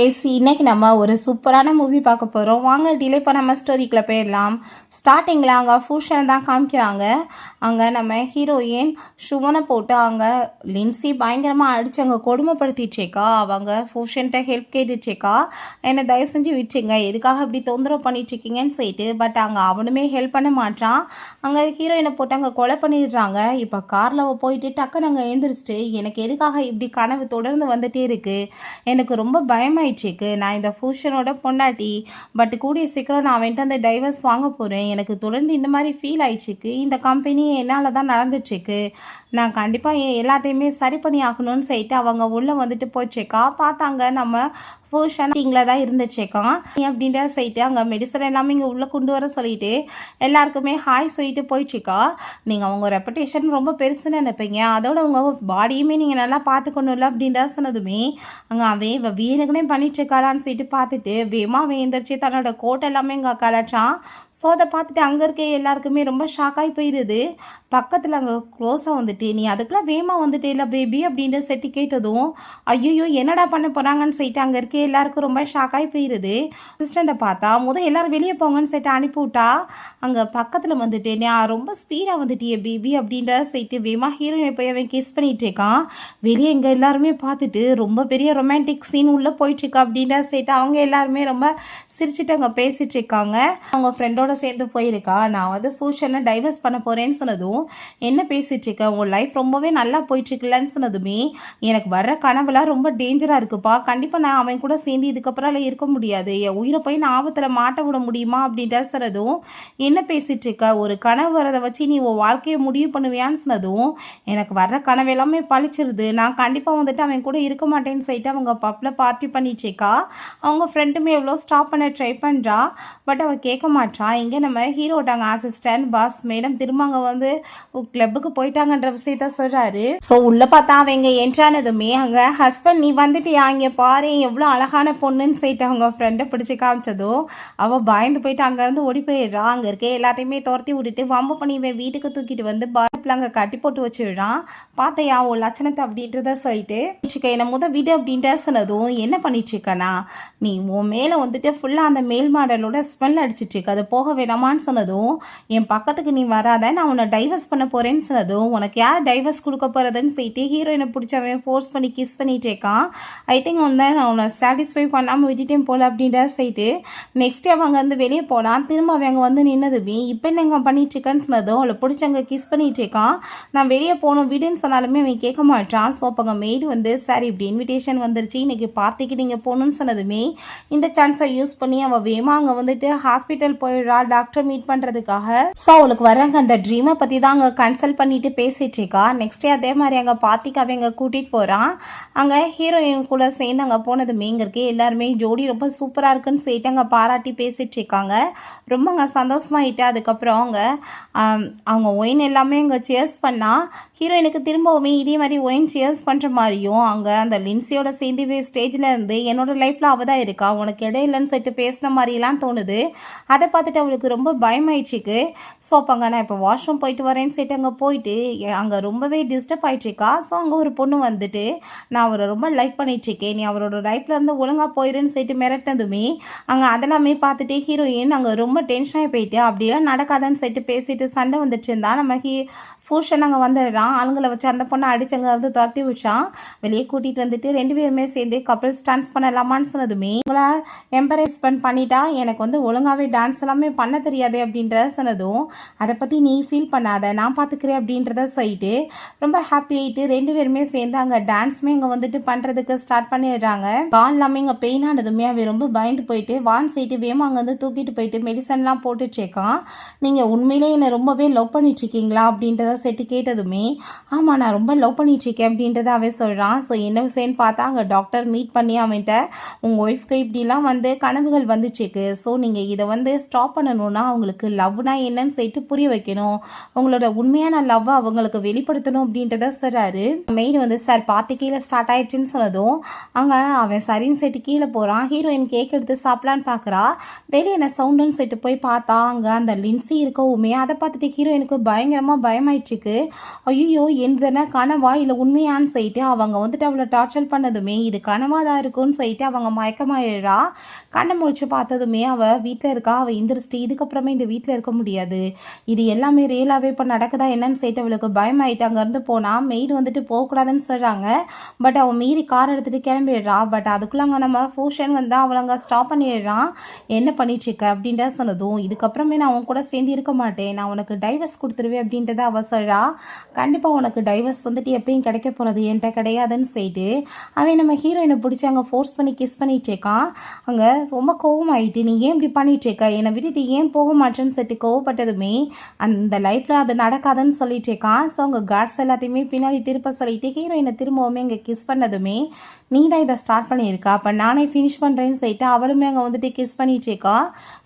Guys, இன்னைக்கு நம்ம ஒரு சூப்பரான மூவி பார்க்க போகிறோம். வாங்க டிலே பண்ணாமல் ஸ்டோரிக்குள்ளே போயிடலாம். ஸ்டார்டிங்கில் அங்கே ஃபூஷனை தான் காமிக்கிறாங்க. அங்கே நம்ம ஹீரோயின் சுமனை போட்டு அங்கே லின்சி பயங்கரமாக அடித்து அங்கே கொடுமைப்படுத்திச்சேக்கா. அவங்க ஃபூஷன்கிட்ட ஹெல்ப் கேட்டுச்சேக்கா, என்னை தயவு செஞ்சு விட்டுருங்க, எதுக்காக இப்படி தொந்தரவு பண்ணிட்டுருக்கீங்கன்னு சொல்லிட்டு. பட் அங்கே அவனுமே ஹெல்ப் பண்ண மாட்டான். அங்கே ஹீரோயினை போட்டு அங்கே கொலை பண்ணிடுறாங்க. இப்போ காரில் போயிட்டு டக்குன்னு அங்கே எழுந்திரிச்சிட்டு, எனக்கு எதுக்காக இப்படி கனவு தொடர்ந்து வந்துகிட்டே இருக்குது, எனக்கு ரொம்ப பயமாயிடுச்சுக்கு, நான் இந்த ஃபூஷனோட பொண்டாட்டி, பட் கூடிய சீக்கிரம் நான் வந்துட்டு அந்த டைவர்ஸ் வாங்க போகிறேன், எனக்கு தொடர்ந்து இந்த மாதிரி ஃபீல் ஆயிடுச்சுக்கு, இந்த கம்பெனி என்னால் தான் நடந்துச்சுக்கு, நான் கண்டிப்பாக எல்லாத்தையுமே சரி பண்ணி ஆகணும்னு சொல்லிட்டு அவங்க உள்ளே வந்துட்டு போயிடுச்சேக்கா. பார்த்தாங்க நம்ம ஃபூஷனில் தான் இருந்துச்சேக்கா. அப்படின்ற சொல்லிட்டு அங்கே மெடிசன் எல்லாமே இங்கே உள்ளே கொண்டு வர சொல்லிட்டு எல்லாருக்குமே ஹாய் சொல்லிட்டு போயிடுச்சுக்கா. நீங்கள் அவங்க ரெப்புடேஷன் ரொம்ப பெருசுன்னு நினைப்பீங்க, அதோட உங்கள் பாடியுமே நீங்கள் நல்லா பார்த்துக்கணும்ல அப்படின்ற சொன்னதுமே அங்கே அவன் வீணுக்குனே பண்ணிட்டுருக்காளான்னு சொல்லிட்டு பார்த்துட்டு வேமா வேந்திரிச்சு தன்னோட கோட் எல்லாமே இங்கே கலாச்சான். ஸோ அதை பார்த்துட்டு அங்கே இருக்க எல்லாருக்குமே ரொம்ப ஷாக்காகி போயிடுது. பக்கத்தில் அங்கே க்ளோஸாக வந்துட்டு, நீ அதுக்குலாம் வேமா வந்துட்டு இல்லை பேபி அப்படின்ற செட்டி கேட்டதும் ஐயோ என்னடா பண்ண போகிறாங்கன்னு சொல்லிட்டு அங்கே இருக்க எல்லாருக்கும் ரொம்ப ஷாக்காகி போயிடுது. அசிஸ்டண்ட்டை பார்த்தா எல்லாரும் வெளியே போங்கன்னு சொல்லிட்டு அனுப்பிவிட்டா. அங்கே பக்கத்தில் வந்துட்டு நான் ரொம்ப ஸ்பீடாக வந்துட்டியே பேபி அப்படின்ற சொல்லிட்டு வேமா ஹீரோயினை போய் அவன் கிஸ் பண்ணிட்டு இருக்கான். வெளியே இங்கே எல்லாருமே பார்த்துட்டு ரொம்ப பெரிய ரொமான்டிக் சீன் உள்ளே போயிட்டுருக்கா அப்படின்ற சொல்லிட்டு அவங்க எல்லாருமே ரொம்ப சிரிச்சுட்டு அங்கே பேசிட்டு இருக்காங்க. அவங்க ஃப்ரெண்டோட சேர்ந்து போயிருக்கா. நான் வந்து ஃபூஷனை டைவர்ஸ் பண்ண போகிறேன்னு சொன்னதும், என்ன பேசிட்டு இருக்க, உன் லைஃப் ரொம்பவே நல்லா போயிட்டுருக்குல்லன்னு சொன்னதுமே, எனக்கு வர்ற கனவுலாம் ரொம்ப டேஞ்சராக இருக்குப்பா, கண்டிப்பாக நான் அவன் கூட சேர்ந்து இதுக்கப்புறம் இருக்க முடியாது, என் உயிரை போய் நான் ஆபத்தில் மாட்ட விட முடியுமா அப்படின்ற சொன்னதும், என்ன பேசிட்டு இருக்க, ஒரு கனவு வரதை வச்சு நீ உன் வாழ்க்கையை முடிவு பண்ணுவியான்னு சொன்னதும், எனக்கு வர்ற கனவு எல்லாமே பழிச்சிருது, நான் கண்டிப்பாக வந்துட்டு அவன் கூட இருக்க மாட்டேன்னு சொல்லிட்டு அவங்க பப்பில் பார்ட்டி பண்ணிச்சேக்கா. அவங்க ஃப்ரெண்டுமே எவ்வளோ ஸ்டாப் பண்ண ட்ரை பண்ணுறா, பட் அவள் கேட்க மாட்டான். இங்கே நம்ம ஹீரோட்டாங்க அசிஸ்டன்ட் பாஸ் மேடம் திரும்ப அங்கே வந்து கிளப்புக்கு போயிட்டாங்கன்ற விஷயத்த சொல்கிறாரு. ஸோ உள்ளே பார்த்தா அவங்க என்ட்ரானதுமே அங்கே ஹஸ்பண்ட் நீ வந்துட்டியா, இங்கே பாரு எவ்வளோ அழகான பொண்ணுன்னு சொல்லிட்டு அவங்க ஃப்ரெண்டை பிடிச்சி காமிச்சதோ அவள் பயந்து போயிட்டு அங்கேருந்து ஓடி போயிடுறான். அங்கே இருக்க எல்லாத்தையுமே துரத்தி விட்டுட்டு வம்பு பண்ணி இவன் வீட்டுக்கு தூக்கிட்டு வந்து பாட்டில் அங்கே கட்டி போட்டு வச்சுடுறான். பார்த்தையா ஒரு லட்சணத்தை அப்படின்றத சொல்லிட்டு என்னை வீடு அப்படின்ற சொன்னதும், என்ன பண்ணிட்டுருக்கண்ணா நீ உன் மேலே வந்துட்டு ஃபுல்லாக அந்த மேல் மாடலோட ஸ்மெல் அடிச்சிட்ருக்கு, அது போக வேணாமான்னு சொன்னதும், என் பக்கத்துக்கு நீ வராத, நான் உன்னை டைவர்ஸ் பண்ண போகிறேன்னு சொன்னதும், உனக்கு யார் டைவர்ஸ் கொடுக்க போகிறதுன்னு சொல்லிட்டு ஹீரோயினை பிடிச்சவன் ஃபோர்ஸ் பண்ணி கிஸ் பண்ணிட்டேக்கான். ஐ திங்க் நான் உன்னை சாட்டிஸ்ஃபை பண்ணாமல் விட்டுட்டேன் போல அப்படின்ற சொல்லிட்டு நெக்ஸ்ட் அவங்க வந்து வெளியே போனான். திரும்ப அவங்க வந்து நின்னதுமே இப்போ என்னங்க பண்ணிட்டுருக்கேன்னு சொன்னதும் அவளை பிடிச்சவங்க கிஸ் பண்ணிட்டேக்கான். நான் வெளியே போகணும் விடுன்னு சொன்னாலுமே அவன் கேட்க மாட்டான். ஸோ அப்போ அங்கே மெய்டு வந்து சார் இப்படி இன்விடேஷன் வந்துருச்சு, இன்றைக்கி பார்ட்டிக்கு நீங்கள் போகணுன்னு சொன்னதுமே இந்த சான்ஸை யூஸ் பண்ணி அவள் வேமா அங்கே வந்துட்டு ஹாஸ்பிட்டல் போயிடுறா டாக்டர் மீட் பண்ணுறதுக்காக. ஸோ அவளுக்கு வராங்க அந்த ட்ரீமை பற்றி தான் அங்கே கன்சல்ட் பண்ணிட்டு பேசிட்டு இருக்கா. நெக்ஸ்டே அதே மாதிரி அங்கே பார்ட்டிக்கு அவங்க கூட்டிகிட்டு போகிறான். அங்கே ஹீரோயின் கூட சேர்ந்து அங்கே போனதுமே இங்கே இருக்கே எல்லாருமே ஜோடி ரொம்ப சூப்பராக இருக்குன்னு சொல்லிட்டு அங்கே பாராட்டி பேசிட்டு இருக்காங்க. ரொம்ப அங்கே சந்தோஷமாயிட்டு அதுக்கப்புறம் அவங்க ஒயின் எல்லாமே அங்கே சியர்ஸ் பண்ணால் ஹீரோயினுக்கு திரும்பவுமே இதே மாதிரி ஒயின் சியர்ஸ் பண்ணுற மாதிரியும் அங்கே அந்த லின்சியோட சேர்ந்து ஸ்டேஜில் இருந்து என்னோட லைஃப்பில் அவள் தான் இருக்கா, உனக்கு இடையிலன்னு சொல்லிட்டு பேசின மாதிரிலாம் தோணுது. அதை பார்த்துட்டு அவளுக்கு ரொம்ப பயமாயிடுச்சுக்கு. ஸோ அப்போ அங்கே நான் இப்போ வாஷ்ரூம் போயிட்டு வரேன்னு சொல்லிட்டு அங்கே போயிட்டு அங்கே ரொம்பவே டிஸ்டர்ப் ஆகிட்டுருக்கா. ஸோ அங்கே ஒரு பொண்ணு வந்துட்டு நான் அவரை ரொம்ப லைக் பண்ணிகிட்ருக்கேன், நீ அவரோட லைஃப்பில் இருந்து ஒழுங்காக போயிடுன்னு சொல்லிட்டு மிரட்டினதுமே அங்கே அதெல்லாமே பார்த்துட்டு ஹீரோயின் அங்கே ரொம்ப டென்ஷனாகி போயிட்டு அப்படியெல்லாம் நடக்காதுன்னு சொல்லிட்டு பேசிட்டு சண்டை வந்துட்டு இருந்தா. நம்ம ஃபூஷன் அங்கே வந்துடுறான். ஆளுங்களை வச்சு அந்த பொண்ணை அடிச்சங்க வந்து துரத்தி வச்சான். வெளியே கூட்டிகிட்டு வந்துட்டு ரெண்டு பேருமே சேர்ந்து கப்பிள்ஸ் டான்ஸ் பண்ணலாமான்னு சொன்னதுமே உங்களை எம்பரேஸ்மெண்ட் பண்ணிட்டா, எனக்கு வந்து ஒழுங்காகவே டான்ஸ் எல்லாமே பண்ண தெரியாது அப்படின்றத சொன்னதும், அதை பற்றி நீ ஃபீல் பண்ணாத, நான் பார்த்துக்கிறேன் அப்படின்றத சொல்லிட்டு ரொம்ப ஹாப்பி ஆகிட்டு ரெண்டு பேருமே சேர்ந்து அங்கே டான்ஸுமே இங்கே வந்துட்டு பண்ணுறதுக்கு ஸ்டார்ட் பண்ணிடுறாங்க. கால் எல்லாமே இங்கே பெயின் ஆனதுமே அவன் ரொம்ப பயந்து போயிட்டு வான் செய்யிட்டு வேமா அங்கே வந்து தூக்கிட்டு போயிட்டு மெடிசன்லாம் போட்டுட்ருக்கான். நீங்கள் உண்மையிலே என்னை ரொம்பவே லவ் பண்ணிட்டுருக்கீங்களா அப்படின்றத செட்டு கேட்டதுமே, ஆமாம் நான் ரொம்ப லவ் பண்ணிட்டுருக்கேன் அப்படின்றத அவன் சொல்கிறான். ஸோ என்ன விஷயம்னு பார்த்தா அங்கே டாக்டர் மீட் பண்ணி அவன்கிட்ட உங்கள் ஒய்ஃப்க்கு இப்படிலாம் வந்து கனவுகள் வந்துச்சுக்கு, ஸோ நீங்கள் இதை வந்து ஸ்டாப் பண்ணணும்னா அவங்களுக்கு லவ்னா என்னன்னு சொல்லிட்டு புரிய வைக்கணும், உங்களோட உண்மையான லவ்வை அவங்களுக்கு வெளிப்படுத்தணும் அப்படின்றத சொல்கிறாரு. மெயின் வந்து சார் பார்ட்டி கீழே ஸ்டார்ட் ஆயிடுச்சுன்னு சொன்னதும் அங்கே அவன் சரி சரின்னு சொல்லிட்டு கீழே போகிறான். ஹீரோயின் கேக் எடுத்து சாப்பிட்லான்னு பார்க்குறா. வெளியே என்ன சவுண்டுன்னு சொல்லிட்டு போய் பார்த்தா அங்கே அந்த லின்சி இருக்கவுமே அதை பார்த்துட்டு ஹீரோயினுக்கு பயங்கரமாக பயமாயிடுச்சுக்கு. ஐயோ என்னதுன்னா கனவா இல்லை உண்மையான்னு சொல்லிட்டு அவங்க வந்துட்டு அவளை டார்ச்சர் பண்ணதுமே இது கனவா தான் இருக்குன்னு சொல்லிட்டு அவங்க மயக்கமாயிடுறா. கண்ணை முழிச்சு பார்த்ததுமே அவள் வீட்டில் இருக்கா. அவள் எந்திரிச்சிட்டு இதுக்கப்புறமே இந்த வீட்டில் இருக்க முடியாது, இது எல்லாமே ரியலாகவே இப்போ நடக்குதா என்னன்னு சொல்லிட்டு அவளுக்கு பயமாயிட்டு அங்கேருந்து போனால் மெய்டு வந்துட்டு போகக்கூடாதுன்னு சொல்கிறாங்க. பட் அவன் மீறி கார் எடுத்துகிட்டு கிளம்பிடுறா. பட் அதுக்குள்ளே அங்கே நம்ம பூஷன் வந்து அவளை அங்கே ஸ்டாப் பண்ணிடுறான். என்ன பண்ணிட்டுருக்க அப்படின்ற சொன்னதும் இதுக்கப்புறமே நான் அவன் கூட சேர்ந்து இருக்க மாட்டேன், நான் உனக்கு டைவர்ஸ் கொடுத்துருவேன் அப்படின்றத அவள் சொல்கிறா. கண்டிப்பாக உனக்கு டைவர்ஸ் வந்துட்டு எப்பயும் கிடைக்க போகிறது என்கிட்ட கிடையாதுன்னு சொல்லிட்டு அவன் நம்ம ஹீரோயினை பிடிச்சி அங்கே ஃபோர்ஸ் பண்ணி கிஸ் பண்ணிட்டு இருக்கான். அங்கே ரொம்ப கோவமாயிட்டு நீ ஏன் இப்படி பண்ணிட்டு இருக்க, என்னை விட்டுட்டு ஏன் போக மாட்டேன்னு சொல்லிட்டு கோவப்பட்டதுமே அந்த லைஃப்பில் அது நடக்காதுன்னு சொல்லிட்டு இருக்கான். ஸோ அவங்க கார்ட்ஸ் எல்லாத்தையுமே பின்னாடி திருப்ப சொல்லிட்டு ஹீரோயினை திரும்பவுமே இங்கே கிஸ் பண்ணதுமே நீ தான் இதை ஸ்டார்ட் பண்ணியிருக்கா, அப்போ நானே ஃபினிஷ் பண்ணுறேன்னு சொல்லிட்டு அவளுமே அங்கே வந்துட்டு கிஸ் பண்ணிட்டு இருக்கா.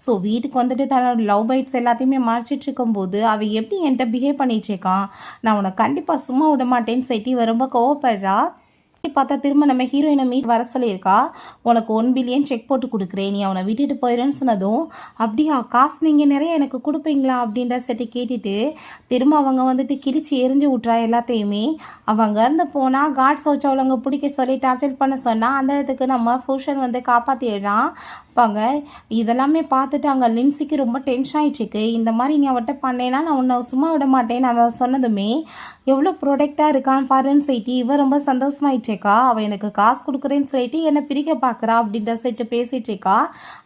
ஸோ வீட்டுக்கு வந்துட்டு தன்னோட லவ் பைட்ஸ் எல்லாத்தையுமே மறைச்சிட்டு இருக்கும்போது அவள் எப்படி என்கிட்ட பிஹேவ் பண்ணிட்டு இருக்கான், நான் உன்னை கண்டிப்பாக சும்மா விட மாட்டேன்னு சொல்லிட்டு இவ ரொம்ப கோவப்படுறா. பார்த்தா திரும்ப நம்ம ஹீரோயினை மீட் வர சொல்லியிருக்கா. உனக்கு 1 பில்லியன் செக் போட்டு கொடுக்குறேன், நீ அவனை விட்டுட்டு போயிடுன்னு சொன்னதும் அப்படியா காசு நீங்கள் நிறைய எனக்கு கொடுப்பீங்களா அப்படின்ற செட்டு கேட்டுட்டு திரும்ப அவங்க வந்துட்டு கிழிச்சு எரிஞ்சு விட்றா எல்லாத்தையுமே. அவங்க இருந்து போனால் காட்ஸ் வச்சு அவளை அங்கே பிடிக்க சொல்லி டார்ச்சர் பண்ண சொன்னால் அந்த இடத்துக்கு நம்ம பூஷன் வந்து காப்பாற்றிடுறான். பாங்க இதெல்லாமே பார்த்துட்டு அங்கே லின்சிக்கு ரொம்ப டென்ஷன் ஆகிடுச்சிருக்கு. இந்த மாதிரி நீ அவட்ட பண்ணேன்னா நான் உன்னை சும்மா விட மாட்டேன்னு அவன் சொன்னதுமே எவ்வளோ ப்ரொடக்டாக இருக்கான்னு பாருன்னு சொல்லிட்டு இவன் ரொம்ப சந்தோஷமாயிட்டேக்கா. அவள் எனக்கு காசு கொடுக்குறேன்னு சொல்லிட்டு என்னை பிரிக்க பார்க்குறா அப்படின்ற சொல்லிட்டு பேசிகிட்டு இருக்கா.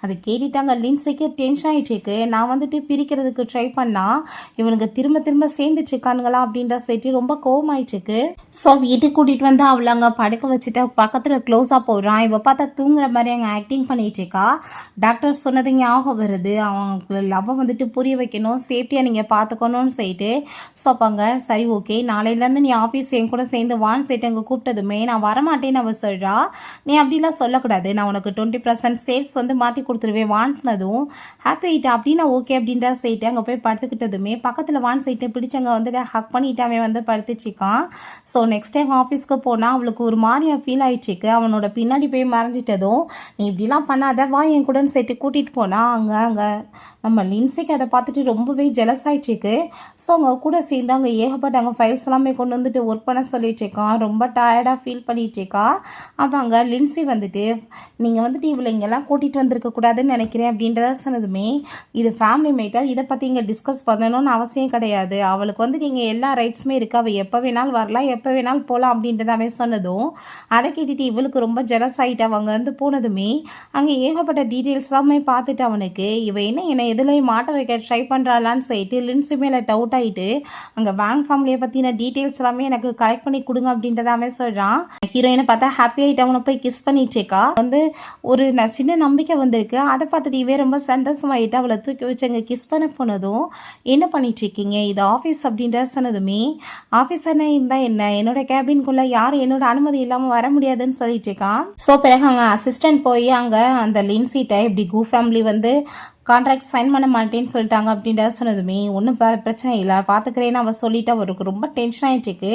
அதை கேட்டுட்டு அங்கே லின்சிக்கு டென்ஷன் ஆகிடுச்சிருக்கு. நான் வந்துட்டு பிரிக்கிறதுக்கு ட்ரை பண்ணால் இவனுக்கு திரும்ப திரும்ப சேர்ந்துட்டு இருக்கானுங்களா அப்படின்ற சொல்லிட்டு ரொம்ப கோவமாயிடுச்சிருக்கு. ஸோ வீட்டுக்கு கூட்டிகிட்டு வந்து அவளை அங்கே படுக்க வச்சுட்டு பக்கத்தில் க்ளோஸாக போடுறான். இவள் பார்த்தா தூங்குற மாதிரி அங்கே ஆக்டிங் பண்ணிகிட்டு இருக்கா. டாக்டர் சொன்னது ஞாபகம் வருது, அவங்களுக்கு லவ்வை வந்துட்டு புரிய வைக்கணும், சேஃப்டியாக நீங்கள் பார்த்துக்கணும்னு சொல்லிட்டு. ஸோ அப்போங்க சரி ஓகே நாளையிலேருந்து நீ ஆஃபீஸ் என் கூட சேர்ந்து வான்னு சொல்லிட்டு அங்கே கூப்பிட்டதுமே நான் வரமாட்டேன்னு அவள் சொல்கிறா. நீ அப்படிலாம் சொல்லக்கூடாது, நான் உனக்கு 20% சேல்ஸ் வந்து மாற்றி கொடுத்துருவேன் வான்ஸ்னதும் ஹாப்பி ஆகிட்டு அப்படின்னா ஓகே அப்படின்றா சொல்லிட்டு அங்கே போய் படுத்துக்கிட்டதுமே பக்கத்தில் வான் சைட்டு பிடிச்சவங்க வந்துட்டு ஹக் பண்ணிட்டு அவன் வந்து படுத்துச்சிக்கான். ஸோ நெக்ஸ்ட் டைம் ஆஃபீஸ்க்கு போனால் அவளுக்கு ஒரு மாதிரியா ஃபீல் ஆகிடுச்சிக்கு. அவனோட பின்னாடி போய் மறைஞ்சிட்டதும் நீ இப்படிலாம் பண்ணாத வா என் கூடன்னு சேர்த்து கூட்டிகிட்டு போனால் அங்கே நம்ம லின்சிக்கு அதை பார்த்துட்டு ரொம்பவே ஜெலஸ் ஆகிடுச்சிக்கு. ஸோ அவங்க கூட சேர்ந்து அங்கே ஏகப்பட்ட அங்கே ஃபைல்ஸ் எல்லாமே கொண்டு வந்துட்டு ஒர்க் பண்ண சொல்லிட்டு இருக்கான். ரொம்ப டயர்டாக ஃபீல் பண்ணிட்டு இருக்கா. அப்போ அங்கே லின்சி வந்துட்டு நீங்கள் வந்துட்டு இவளை இங்கெல்லாம் கூட்டிகிட்டு வந்திருக்கக்கூடாதுன்னு நினைக்கிறேன் அப்படின்றத சொன்னதுமே இது ஃபேமிலி மேட்டர், இதை பற்றி இங்கே டிஸ்கஸ் பண்ணணும்னு அவசியம் கிடையாது, அவளுக்கு வந்து நீங்கள் எல்லா ரைட்ஸுமே இருக்குது, அவள் எப்போ வேணாலும் வரலாம் எப்போ வேணாலும் போகலாம் அப்படின்றதாவே சொன்னதும் அதை கேட்டுட்டு இவளுக்கு ரொம்ப ஜெலஸ் ஆகிட்டு அவங்க வந்து போனதுமே அங்கே ஏகப்பட்ட டீட்டெயில்ஸ் எல்லாமே பார்த்துட்டு அவனுக்கு இவ என்னை எதுலையும் மாட்ட வைக்க ட்ரை பண்ணுறாளான்னு சொல்லிட்டு லின்சி மேலே டவுட் ஆகிட்டு அங்கே பேங்க் ஃபேமிலியை பற்றின டீட்டெயில்ஸ் எல்லாமே எனக்கு கலெக்ட் பண்ணி கொடுங்க அப்படின்றதாவே சொல்கிறான். ஹீரோயினை பார்த்தா ஹாப்பி ஆகிட்டு அவனை போய் கிஸ் பண்ணிட்டு இருக்கா. வந்து ஒரு சின்ன நம்பிக்கை வந்திருக்கு. அதை பார்த்துட்டு இவே ரொம்ப சந்தோஷமாயிட்டு அவளை தூக்கி வச்சு அங்கே கிஸ் பண்ண போனதும் என்ன பண்ணிட்டு இருக்கீங்க இது ஆஃபீஸ் அப்படின்ற சொன்னதுமே ஆஃபீஸ் என்ன இருந்தால் என்ன, என்னோட கேபின்குள்ளே யாரும் என்னோட அனுமதி இல்லாமல் வர முடியாதுன்னு சொல்லிட்டு இருக்கான். ஸோ பிறகு அங்கே அசிஸ்டன்ட் போய் அங்கே அந்த லின்சிட்ட இப்படி கூ ஃபேமிலி வந்து கான்ட்ராக்ட் சைன் பண்ண மாட்டேன்னு சொல்லிட்டாங்க அப்படின்ற சொன்னதுமே ஒன்றும் பிரச்சனை இல்லை பார்த்துக்கிறேன்னு அவள் சொல்லிட்டு அவருக்கு ரொம்ப டென்ஷன் ஆகிட்டுருக்கு.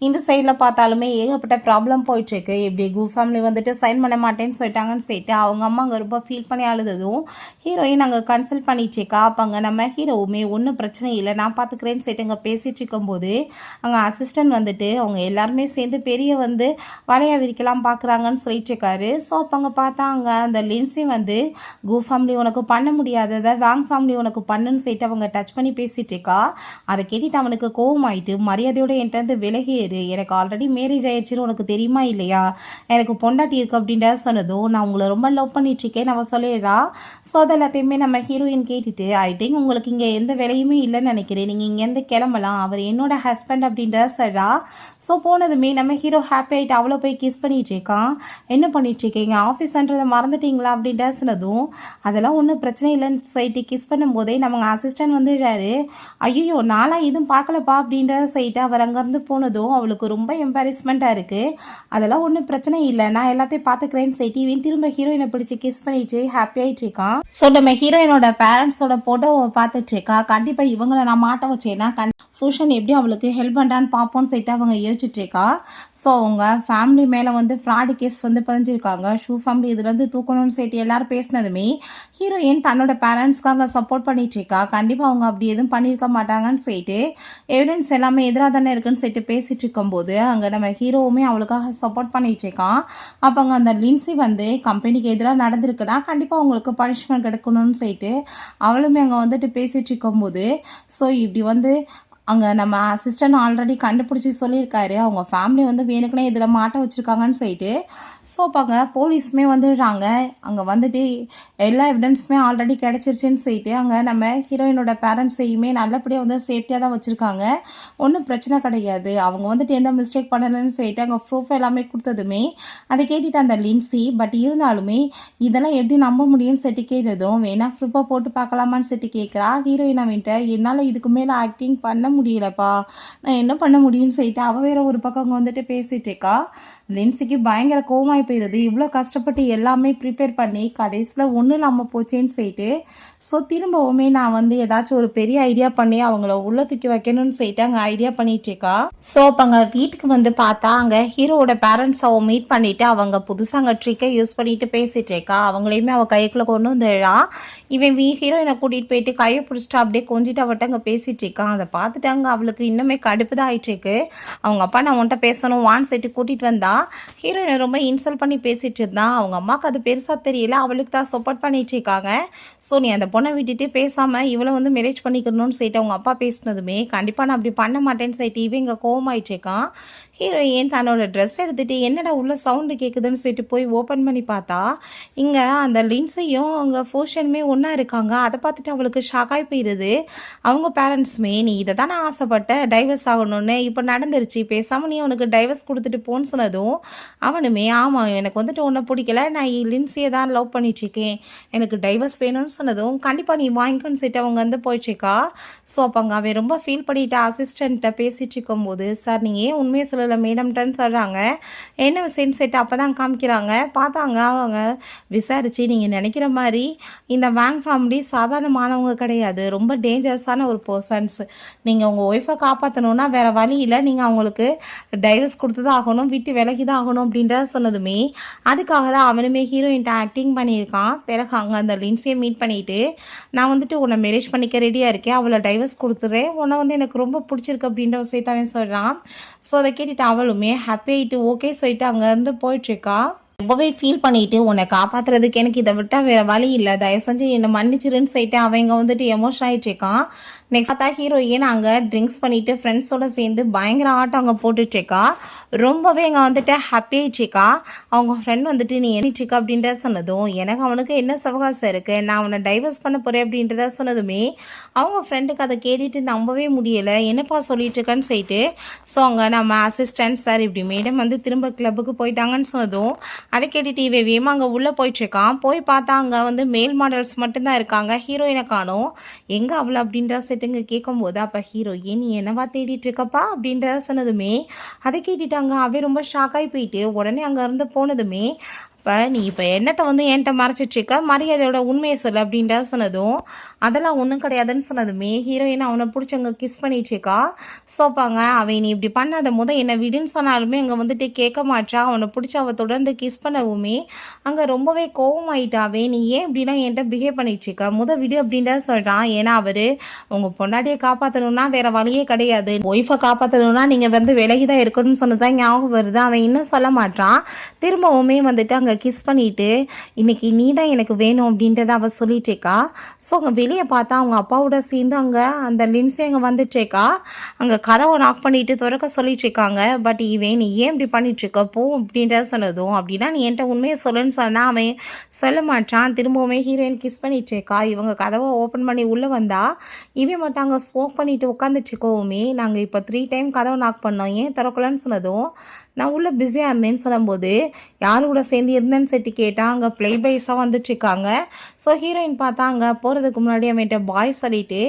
இந்த சைடில் பார்த்தாலுமே ஏகப்பட்ட ப்ராப்ளம் போயிட்டுருக்கு. இப்படி கூ ஃபேமிலி வந்துட்டு சைன் பண்ண மாட்டேன்னு சொல்லிட்டாங்கன்னு சொல்லிட்டு அவங்க அம்மா அங்கே ரொம்ப ஃபீல் பண்ணி அழுததும் ஹீரோயின் அங்கே கன்சல்ட் பண்ணிட்டுருக்கா. அப்போ அங்கே நம்ம ஹீரோவுமே ஒன்றும் பிரச்சனை இல்லை நான் பார்த்துக்கிறேன்னு சொல்லிட்டு அங்கே பேசிகிட்டு இருக்கும்போது அங்கே அசிஸ்டன்ட் வந்துட்டு அவங்க எல்லாருமே சேர்ந்து பெரிய வந்து வளைய விரிக்கலாம் பார்க்குறாங்கன்னு சொல்லிட்டு இருக்காரு. ஸோ அப்போ அங்கே பார்த்தா அங்கே அந்த லின்ஸி வந்து கூ ஃபேமிலி உனக்கு பண்ண முடியாததை பேங்க் ஃபேமிலி உனக்கு பண்ணுன்னு சொல்லிட்டு அவங்க டச் பண்ணி பேசிட்டு இருக்கா. அதை கேட்டுட்டு அவனுக்கு கோவமாயிட்டு மரியாதையோட என்கிட்ட விலகியேறு, எனக்கு ஆல்ரெடி மேரேஜ் ஆயிடுச்சுன்னு உனக்கு தெரியுமா இல்லையா, எனக்கு பொண்டாட்டி இருக்கு அப்படின்ற சொன்னதும் நான் உங்களை ரொம்ப லவ் பண்ணிட்டு இருக்கேன் நம்ம சொல்லிடுறா. ஸோ அது எல்லாத்தையுமே நம்ம ஹீரோயின் கேட்டுட்டு ஐ திங்க் உங்களுக்கு இங்கே எந்த வேலையுமே இல்லைன்னு நினைக்கிறேன், நீங்கள் இங்கேருந்து கிளம்பலாம், அவர் என்னோட ஹஸ்பண்ட் அப்படின்ற சொல்கிறா. ஸோ போனதுமே நம்ம ஹீரோ ஹாப்பி ஆகிட்டு அவ்வளோ போய் கிஸ் பண்ணிட்டு இருக்கான். என்ன பண்ணிட்டு இருக்கீங்க ஆஃபீஸ்ன்றதை மறந்துட்டீங்களா அப்படின்ற சொன்னதும் அதெல்லாம் ஒன்றும் பிரச்சனை இல்லைன்னு சொல்லிட்டு கிஸ் பண்ணும்போதே நம்ம அசிஸ்டன்ட் வந்துடுறாரு. ஐயோ நாளாக எதுவும் பார்க்கலப்பா அப்படின்ற சொல்லிட்டு அவர் அங்கேருந்து போனதும் அவளுக்கு ரொம்ப எம்பாரஸ்மெண்ட்டாக இருக்குது. அதெல்லாம் ஒன்றும் பிரச்சனை இல்லை நான் எல்லாத்தையும் பார்த்துக்கிறேன்னு சொல்லிட்டு இவன் திரும்ப ஹீரோயினை பிடிச்சி கிஸ் பண்ணிட்டு ஹாப்பி ஆகிட்டு இருக்கான். ஸோ நம்ம ஹீரோயினோட பேரண்ட்ஸோட ஃபோட்டோவை பார்த்துட்டு இருக்கா. கண்டிப்பாக இவங்களை நான் மாட்ட வச்சேன்னா ஃபூஷன் எப்படி அவளுக்கு ஹெல்ப் பண்ணுறான்னு பார்ப்போன்னு சொல்லிட்டு அவங்க யோசிச்சுட்ருக்கா. ஸோ அவங்க ஃபேமிலி மேலே வந்து ஃப்ராடு கேஸ் வந்து பதிஞ்சிருக்காங்க. ஷூ ஃபேமிலி இதுலேருந்து தூக்கணும்னு சொல்லிட்டு எல்லோரும் பேசினதுமே ஹீரோயின் தன்னோட பேரண்ட்ஸ்க்காக சப்போர்ட் பண்ணிகிட்ருக்கா. கண்டிப்பாக அவங்க அப்படி எதுவும் பண்ணியிருக்க மாட்டாங்கன்னு சொல்லிட்டு எவிடன்ஸ் எல்லாமே எதிராக தானே இருக்குன்னு சொல்லிட்டு பேசிகிட்டு இருக்கும்போது அங்கே நம்ம ஹீரோவுமே அவளுக்காக சப்போர்ட் பண்ணிகிட்ருக்கான். அப்போ அங்கே அந்த லின்சி வந்து கம்பெனிக்கு எதிராக நடந்திருக்குன்னா கண்டிப்பாக அவங்களுக்கு பனிஷ்மெண்ட் கிடைக்கணும்னு சொல்லிட்டு அவளுமே அங்கே வந்துட்டு பேசிகிட்டு இருக்கும்போது ஸோ இப்படி வந்து அங்கே நம்ம அசிஸ்டன்ட் ஆல்ரெடி கண்டுபிடிச்சி சொல்லியிருக்காரு அவங்க ஃபேமிலி வந்து வேணுக்குனே இதில் மாட்ட வச்சுருக்காங்கன்னு சொல்லிட்டு. ஸோ அப்போ அங்கே போலீஸுமே வந்துடுறாங்க. அங்கே வந்துட்டு எல்லா எவிடன்ஸுமே ஆல்ரெடி கிடச்சிருச்சுன்னு சொல்லிட்டு அங்கே நம்ம ஹீரோயினோட பேரண்ட்ஸையுமே நல்லபடியாக வந்து சேஃப்டியாக தான் வச்சுருக்காங்க. ஒன்றும் பிரச்சனை கிடையாது, அவங்க வந்துட்டு எந்த மிஸ்டேக் பண்ணலன்னு சொல்லிட்டு அங்கே ப்ரூஃப் எல்லாமே கொடுத்ததுமே அதை கேட்டுட்டு அந்த லின்சி பட் இருந்தாலுமே இதெல்லாம் எப்படி நம்ப முடியும்னு சொல்லிட்டு கேட்டதும் வேணா ப்ரூஃபாக போட்டு பார்க்கலாமான்னு சொல்லிட்டு கேட்குறா. ஹீரோயின் அவன்கிட்ட என்னால் இதுக்கு மேலே ஆக்டிங் பண்ண முடியலப்பா, நான் என்ன பண்ண முடியும்னு சொல்லிட்டு அவள் வேற ஒரு பக்கம் அங்கே வந்துட்டு பேசிகிட்டு இருக்கா. லின்சிக்கு பயங்கர கோவமாகி போயிடுது. இவ்வளோ கஷ்டப்பட்டு எல்லாமே ப்ரிப்பேர் பண்ணி கடைசியில் ஒன்றும் இல்லாமல் போச்சேன்னு சொல்லிட்டு ஸோ திரும்பவுமே நான் வந்து ஏதாச்சும் ஒரு பெரிய ஐடியா பண்ணி அவங்கள உள்ள தூக்கி வைக்கணும்னு சொல்லிட்டு அங்கே ஐடியா பண்ணிகிட்ருக்கா. ஸோ அப்போ அங்கே வீட்டுக்கு வந்து பார்த்தா அங்கே ஹீரோவோட பேரண்ட்ஸ் அவள் மீட் பண்ணிவிட்டு அவங்க புதுசாக அங்கே ட்ரிக்கை யூஸ் பண்ணிட்டு பேசிகிட்டு இருக்கா. அவங்களையுமே அவள் கைக்குள்ளே கொண்டு வந்துடா. இவன் ஹீரோயினை கூட்டிகிட்டு போயிட்டு கையை பிடிச்சிட்டு அப்படியே கொஞ்சிட்டு அவட்ட அங்கே பேசிகிட்டு இருக்கான். அதை பார்த்துட்டு அங்கே அவளுக்கு இன்னுமே கடுப்பு தான் ஆகிட்டுருக்கு. அவங்க அப்பா நான் உன்ட்ட பேசணும் வான்னு சொல்லிட்டு கூட்டிகிட்டு வந்தா ஹீரோயினை ரொம்ப இன்சல்ட் பண்ணி பேசிகிட்டு இருந்தான். அவங்க அம்மாவுக்கு அது பெருசாக தெரியல, அவளுக்கு தான் சப்போர்ட் பண்ணிட்டு இருக்காங்க. ஸோ நீ அந்த பொண்ணை விட்டுட்டு பேசாமல் இவளை வந்து மேரேஜ் பண்ணிக்கணும்னு சொல்லிட்டு அவங்க அப்பா பேசினதுமே கண்டிப்பாக நான் அப்படி பண்ண மாட்டேன்னு சொல்லிட்டு இவங்க கோவமாயிட்டு இருக்கான். ஹீரோயின் தன்னோட ட்ரெஸ் எடுத்துகிட்டு என்னடா உள்ள சவுண்டு கேட்குதுன்னு சொல்லிட்டு போய் ஓப்பன் பண்ணி பார்த்தா இங்கே அந்த லின்ஸையும் அவங்க ஃபோஷனுமே ஒன்றா இருக்காங்க. அதை பார்த்துட்டு அவளுக்கு ஷாக்காகி போயிடுது. அவங்க பேரண்ட்ஸுமே நீ இதை தானே ஆசைப்பட்ட டைவர்ஸ் ஆகணும்னு, இப்போ நடந்துருச்சு, பேசாமல் நீ அவனுக்கு டைவர்ஸ் கொடுத்துட்டு போன்னு சொன்னதும் அவனுமே ஆமாம் எனக்கு வந்துட்டு ஒன்றை பிடிக்கல, நான் லின்ஸியை தான் லவ் பண்ணிட்டுருக்கேன், எனக்கு டைவர்ஸ் வேணும்னு சொன்னதும் கண்டிப்பாக நீ வாங்கிக்கணும்னு சொல்லிட்டு அவங்க வந்து போயிட்டுருக்கா. ஸோ அப்போ அங்கே அவன் ரொம்ப ஃபீல் பண்ணிவிட்டு அசிஸ்டண்ட்டை பேசிகிட்டு இருக்கும்போது சார் நீங்கள் ஏன் உண்மையை சொல்லலை மேடம்கிட்டன்னு சொல்கிறாங்க. என்ன விஷயம் செட்டு அப்போ தான் காமிக்கிறாங்க. பார்த்தாங்க அவங்க விசாரித்து நீங்கள் நினைக்கிற மாதிரி இந்த வேங் ஃபேமிலி சாதாரணமானவங்க கிடையாது, ரொம்ப டேஞ்சரஸான ஒரு பர்சன்ஸ். நீங்கள் உங்கள் ஒய்ஃபை காப்பாற்றணுன்னா வேறு வழி இல்லை, நீங்கள் அவங்களுக்கு டைவர்ஸ் கொடுத்து தான் ஆகணும், விட்டு விலகி தான் ஆகணும் அப்படின்றத சொன்னதுமே அதுக்காக தான் அவனுமே ஹீரோயின்ட்ட ஆக்டிங் பண்ணியிருக்கான். பிறகு அங்கே அந்த லின்ஸியை மீட் பண்ணிவிட்டு நான் வந்துட்டு உன்னை மேரேஜ் பண்ணிக்க ரெடியாக இருக்கேன், அவளை டைவர்ஸ் கொடுத்துட்றேன், உன்னை வந்து எனக்கு ரொம்ப பிடிச்சிருக்கு அப்படின்ற விஷயத்த அவன் சொல்கிறான். ஸோ அதை கேட்டுட்டு அவளுமே ஹாப்பி ஆகிட்டு ஓகே சொல்லிட்டு அங்கேருந்து போயிட்டுருக்கா. ரொம்பவே ஃபீல் பண்ணிவிட்டு உன்னை காப்பாற்றுறதுக்கு எனக்கு இதை விட்டால் வேறு வழி இல்லை, தயவு செஞ்சு என்னை மன்னிச்சிருன்னு சொல்லிட்டு அவங்க வந்துட்டு எமோஷன் ஆகிட்டுருக்கான். நெக்ஸ்ட் பார்த்தா ஹீரோயின் அங்கே ட்ரிங்க்ஸ் பண்ணிவிட்டு ஃப்ரெண்ட்ஸோடு சேர்ந்து பயங்கர ஆட்டம் அங்கே போட்டுட்ருக்கா. ரொம்பவே அங்கே வந்துட்டு ஹாப்பி ஆகிட்ருக்கா. அவங்க ஃப்ரெண்ட் வந்துட்டு நீ என்னிட்ருக்கா அப்படின்றத சொன்னதும் எனக்கு அவனுக்கு என்ன சவகாசம் இருக்குது, நான் அவனை டைவர்ஸ் பண்ண போகிறேன் அப்படின்றத சொன்னதுமே அவங்க ஃப்ரெண்டுக்கு அதை கேட்டுட்டு நம்பவே முடியலை, என்னப்பா சொல்லிட்டு இருக்கான்னு சொல்லிட்டு. ஸோ அங்கே நம்ம அசிஸ்டன்ட் சார் இப்படி மேடம் வந்து திரும்ப கிளப்புக்கு போயிட்டாங்கன்னு சொன்னதும் அதை கேட்டுட்டு வேகமாக அங்கே உள்ளே போயிட்டுருக்கான். போய் பார்த்தா அங்கே வந்து மேல் மாடல்ஸ் மட்டும்தான் இருக்காங்க, ஹீரோயினை காணோம். எங்கே அவளை அப்படின்ற செட்டுங்க கேட்கும்போது அப்போ ஹீரோயின் நீ என்னவா தேடிட்டு இருக்கப்பா அப்படின்றத சொன்னதுமே அதை கேட்டுட்டாங்க. அவன் ரொம்ப ஷாக்காகி போயிட்டு உடனே அங்கேருந்து போனதுமே இப்போ நீ இப்போ என்னத்தை வந்து என்கிட்ட மறைச்சிட்ருக்க, மரியாதையோட உண்மையை சொல்லு அப்படின்றத சொன்னதும் அதெல்லாம் ஒன்றும் கிடையாதுன்னு சொன்னதுமே ஹீரோயின் அவனை பிடிச்சவங்க கிஸ் பண்ணிட்டுருக்கா. சோப்பாங்க அவன் நீ இப்படி பண்ணாத என்னை விடுன்னு சொன்னாலுமே அங்கே வந்துட்டு கேட்க மாட்டா. அவனை பிடிச்ச அவள் தொடர்ந்து கிஸ் பண்ணவுமே அங்கே ரொம்பவே கோவமாயிட்டாவே நீ ஏன் இப்படின்னா என்கிட்ட பிஹேவ் பண்ணிட்டுருக்க, விடு அப்படின்றத சொல்கிறான். ஏன்னா அவர் உங்கள் பொண்டாட்டியை காப்பாற்றணும்னா வேறு வழியே கிடையாது, ஒய்ஃபை காப்பாற்றணும்னா நீங்கள் வந்து விலகி தான் இருக்கணும்னு சொன்னதான் ஞாபகம் வருது. அவன் இன்னும் சொல்ல மாட்டான். திரும்பவுமே வந்துட்டு அங்கே கிஸ் பண்ணிவிட்டு இன்றைக்கி நீ தான் எனக்கு வேணும் அப்படின்றத அவள் சொல்லிட்டேக்கா. ஸோ அங்கே வெளியே பார்த்தா அவங்க அப்பாவோட சேர்ந்து அங்கே அந்த லின்ஸி அங்கே வந்துட்டேக்கா. அங்கே கதவை நாக் பண்ணிவிட்டு திறக்க சொல்லிட்டுருக்காங்க. பட் இவன் நீ ஏன் இப்படி பண்ணிட்டுருக்க போ அப்படின்றத சொன்னதும் அப்படின்னா நீ என்கிட்ட உண்மையை சொல்லுன்னு சொன்னால் அவன் சொல்ல மாட்டான். திரும்பவுமே ஹீரோயின் கிஸ் பண்ணிட்டுருக்கா. இவங்க கதவை ஓப்பன் பண்ணி உள்ளே வந்தால் இவன் மட்டும் அங்கே ஸ்மோக் பண்ணிவிட்டு உட்காந்துட்டுருக்கோவுமே நாங்கள் இப்போ 3 டைம் கதவை நாக் பண்ணோம் ஏன் திறக்கலன்னு சொன்னதும் நான் உள்ள பிஸியாக இருந்தேன்னு சொல்லும்போது யார் கூட சேர்ந்து இருந்தேன்னு சொல்லிட்டு கேட்டால் அங்கே ப்ளே பாய்ஸாக வந்துட்டுருக்காங்க. ஸோ ஹீரோயின் பார்த்தா அங்கே போகிறதுக்கு முன்னாடி அவன்கிட்ட பாய் சொல்லிட்டு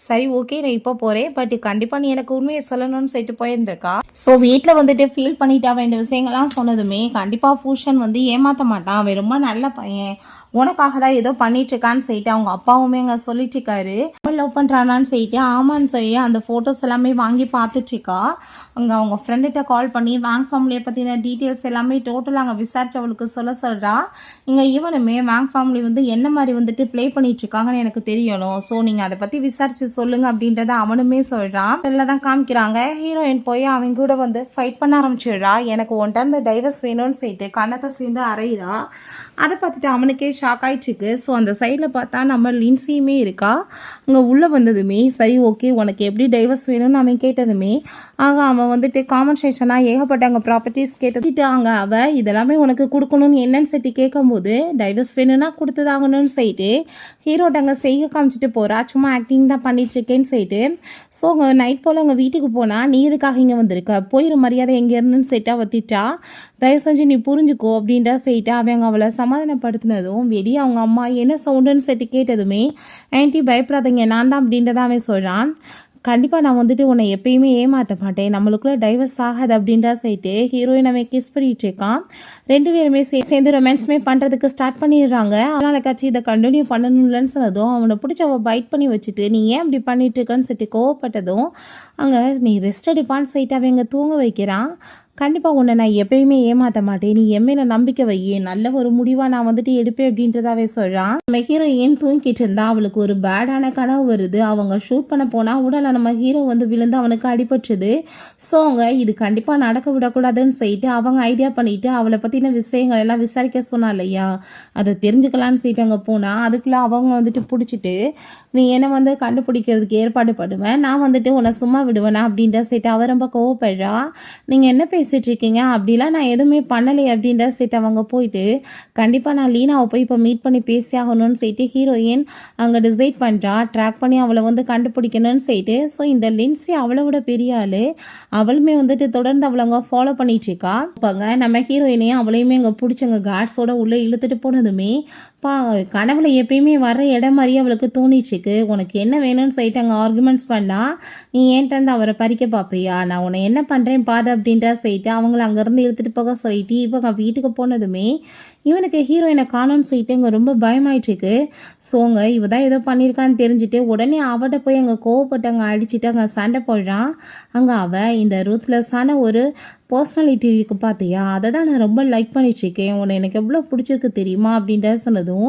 சரி ஓகே நான் இப்போ போகிறேன், பட் கண்டிப்பாக நீ எனக்கு உண்மையை சொல்லணும்னு சொல்லிட்டு போயிருந்திருக்கா. ஸோ வீட்டில் வந்துட்டு ஃபீல் பண்ணிட்டு அவன் இந்த விஷயங்கள்லாம் சொன்னதுமே கண்டிப்பாக பூஷன் வந்து ஏமாற்ற மாட்டான், அவன் ரொம்ப நல்ல பையன், உனக்காக தான் ஏதோ பண்ணிட்டுருக்கான்னு சொல்லிட்டு அவங்க அப்பாவுமே அங்கே சொல்லிட்டுருக்காரு. லவ் பண்ணுறானான்னு சொல்லிட்டு ஆமான்னு சொல்லி அந்த ஃபோட்டோஸ் எல்லாமே வாங்கி பார்த்துட்ருக்கா. அங்கே அவங்க ஃப்ரெண்டுகிட்ட கால் பண்ணி பேங்க் ஃபேமிலியை பற்றின டீட்டெயில்ஸ் எல்லாமே டோட்டலாக அங்கே விசாரிச்சு அவளுக்கு சொல்கிறா. இங்கே இவனுமே பேங்க் ஃபேமிலி வந்து என்ன மாதிரி வந்துட்டு ப்ளே பண்ணிகிட்ருக்காங்கன்னு எனக்கு தெரியணும், ஸோ நீங்கள் அதை பற்றி விசாரித்து சொல்லுங்கள் அப்படின்றத அவனுமே சொல்கிறான். இதில் தான் காமிக்கிறாங்க ஹீரோயின் போய் அவங்க கூட வந்து ஃபைட் பண்ண ஆரம்பிச்சிடுறா. எனக்கு ஒன்ட்ட இந்த டைவர்ஸ் வேணும்னு சொல்லிட்டு கண்ணத்தை சேர்ந்து அறையிறா. அதை பார்த்துட்டு அவனுக்கே ஷாக் ஆகிடுச்சிருக்கு. ஸோ அந்த சைடில் பார்த்தா நம்ம லின்சியுமே இருக்கா. அங்கே உள்ளே வந்ததுமே சரி ஓகே உனக்கு எப்படி டைவர்ஸ் வேணும்னு அவன் கேட்டதுமே அவன் வந்துட்டு காம்பன்சேஷனாக ஏகப்பட்ட அங்கே ப்ராப்பர்ட்டிஸ் கேட்டுட்டு அவள் இதெல்லாமே உனக்கு கொடுக்கணும்னு என்னன்னு சொல்லிட்டு கேட்கும்போது டைவர்ஸ் வேணும்னா கொடுத்துதாகணும்னு சொல்லிட்டு ஹீரோட்ட அங்கே செய்ய காமிச்சிட்டு போகிறா. சும்மா ஆக்டிங் தான் பண்ணிட்டுருக்கேன்னு சொல்லிட்டு. ஸோ அங்கே நைட் போல் அங்கே வீட்டுக்கு போனால் நீ எதுக்காக இங்கே வந்திருக்க, போயிரு மரியாதை எங்கே இருந்துன்னு சொல்லிட்டு அவள் திட்டா. தயவு செஞ்சு நீ புரிஞ்சுக்கோ அப்படின்ட்டா சொல்லிட்டு அவங்க அவளை சமாதானப்படுத்தினதும் வெளியே அவங்க அம்மா என்ன சவுண்டுன்னு சொல்லிட்டு கேட்டதுமே ஆன்ட்டி பயப்படாதீங்க நான் தான் அப்படின்றத அவன் சொல்கிறான். கண்டிப்பாக நான் வந்துட்டு உன்னை எப்பயுமே ஏமாற்ற மாட்டேன், நம்மளுக்குள்ளே டைவர்ஸ் ஆகாது அப்படின்றா சொல்லிட்டு ஹீரோயின் அவன் கிஸ் பண்ணிகிட்டு இருக்கான். ரெண்டு பேருமே சேர்ந்து ரொமான்ஸுமே பண்ணுறதுக்கு ஸ்டார்ட் பண்ணிடுறாங்க. அதனால காட்சி இதை கண்டினியூ பண்ணணும்லன்னு சொன்னதும் அவனை பிடிச்சி அவள் பைட் பண்ணி வச்சுட்டு நீ ஏன் இப்படி பண்ணிட்டு இருக்கன்னு சொல்லிட்டு கோவப்பட்டதும் அங்கே நீ ரெஸ்ட் எடுப்பான்னு சொல்லிட்டு அவன் இங்கே தூங்க வைக்கிறான். கண்டிப்பாக உன்னை நான் எப்பயுமே ஏமாற்ற மாட்டேன், நீ என் மேலே நம்பிக்கை வையே, நல்ல ஒரு முடிவாக நான் வந்துட்டு எடுப்பேன் அப்படின்றதாவே சொல்கிறான். நம்ம ஹீரோ ஏன் தூங்கிட்டு இருந்தா அவளுக்கு ஒரு பேடான கனவு வருது. அவங்க ஷூட் பண்ண போனால் உடலை நம்ம ஹீரோ வந்து விழுந்து அவனுக்கு அடிபட்டுது. ஸோ அவங்க இது கண்டிப்பாக நடக்க விடக்கூடாதுன்னு சொல்லிட்டு அவங்க ஐடியா பண்ணிவிட்டு அவளை பற்றின விஷயங்கள் எல்லாம் விசாரிக்க சொன்னா இல்லையா, அதை தெரிஞ்சுக்கலான்னு சொல்லிட்டு அங்கே போனால் அதுக்குள்ளே அவங்க வந்துட்டு பிடிச்சிட்டு நீ என்னை வந்து கண்டுபிடிக்கிறதுக்கு ஏற்பாடு பண்ணுவேன், நான் வந்துட்டு உன்னை சும்மா விடுவேனா அப்படின்ற சொல்லிட்டு அவ ரொம்ப கோவப்படுறா. நீங்கள் என்ன பேசிகிட்ருக்கீங்க, அப்படிலாம் நான் எதுவுமே பண்ணலை அப்படின்ற சொல்லிட்டு அவங்க போயிட்டு கண்டிப்பாக நான் லீனாவை போய் இப்போ மீட் பண்ணி பேசி ஆகணும்னு சொல்லிட்டு ஹீரோயின் அங்கே டிசைட் பண்ணுறா. ட்ராக் பண்ணி அவளை வந்து கண்டுபிடிக்கணும்னு சொல்லிட்டு. ஸோ இந்த லின்சி அவளை விட பெரிய ஆள், அவளுமே வந்துட்டு தொடர்ந்து அவளை அங்கே ஃபாலோ பண்ணிகிட்ருக்கா. இப்போங்க நம்ம ஹீரோயினையும் அவளையுமே அங்கே பிடிச்சங்க கார்ட்ஸோட உள்ளே இழுத்துட்டு போனதுமே கனவுல எப்பயுமே வர்ற இடம் மாதிரியே அவளுக்கு தோணிச்சுக்கு. உனக்கு என்ன வேணும்னு சொல்லிட்டு அங்கே ஆர்குமெண்ட்ஸ் பண்ணா நீ ஏன்ட்டு அவரை பறிக்க பார்ப்பியா, நான் உன்னை என்ன பண்ணுறேன் பாரு அப்படின்றா சொல்லிட்டு அவங்கள அங்கேருந்து இழுத்துட்டு போக சொல்லிட்டு இவங்க வீட்டுக்கு போனதுமே இவனுக்கு ஹீரோயினை காணோன்னு சொல்லிட்டு இங்கே ரொம்ப பயமாயிட்டுருக்கு. ஸோங்க இவ தான் ஏதோ பண்ணியிருக்கான்னு தெரிஞ்சுட்டு உடனே அவட்ட போய் அங்கே கோவப்பட்டு அங்கே அடிச்சுட்டு அங்கே சண்டை போடுறான். அங்கே அவள் இந்த ரூத்லெஸ்ஸான ஒரு பர்சனாலிட்டி இருக்கு பார்த்தியா, அதை தான் நான் ரொம்ப லைக் பண்ணிட்டுருக்கேன், உன்னை எனக்கு எவ்வளோ பிடிச்சிருக்கு தெரியுமா அப்படின்ற சொன்னதும்